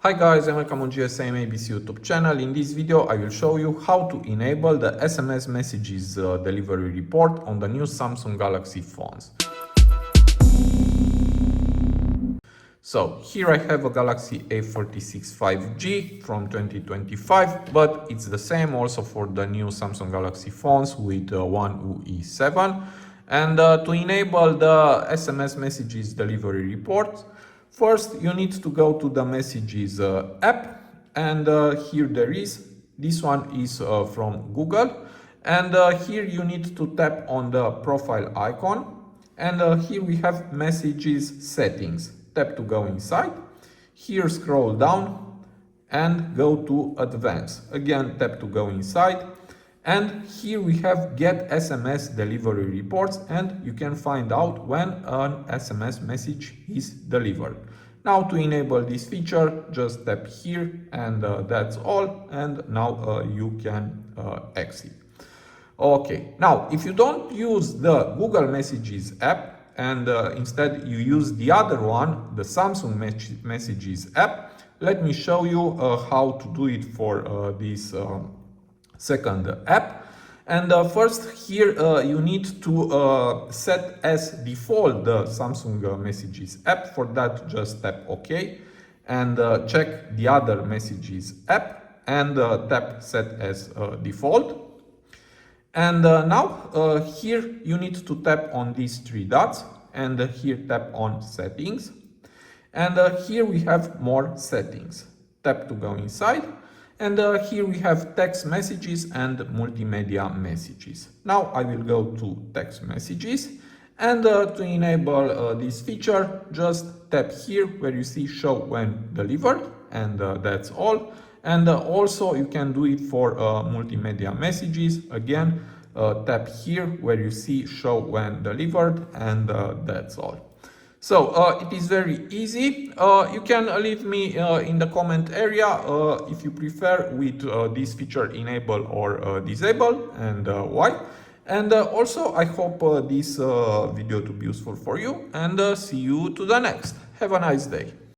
Hi guys, and welcome on GSM-ABC YouTube channel. In this video I will show you how to enable the SMS messages delivery report on the new Samsung Galaxy phones. So here I have a Galaxy A46 5G from 2025, but it's the same also for the new Samsung Galaxy phones with One UI 7. And to enable the SMS messages delivery report, first you need to go to the messages app, and here there is, this one is from Google, and here you need to tap on the profile icon, and here we have messages settings. Tap to go inside, here scroll down and go to advanced, again tap to go inside, and here we have get SMS delivery reports, and you can find out when an SMS message is delivered. Now to enable this feature, just tap here, and that's all, and now you can exit. Okay, now if you don't use the Google Messages app, and instead you use the other one, the Samsung Messages app, let me show you how to do it for this second app. And first here you need to set as default the Samsung Messages app. For that, just tap OK, and check the other Messages app, and tap set as default. And now here you need to tap on these three dots, and here tap on settings, and here we have more settings. Tap to go inside, and here we have text messages and multimedia messages. Now I will go to text messages, and to enable this feature, just tap here where you see show when delivered, and that's all. And also you can do it for multimedia messages. Again, tap here where you see show when delivered, and that's all. So it is very easy. You can leave me in the comment area if you prefer with this feature enable or disable, and why. And also I hope this video to be useful for you, and see you to the next. Have a nice day.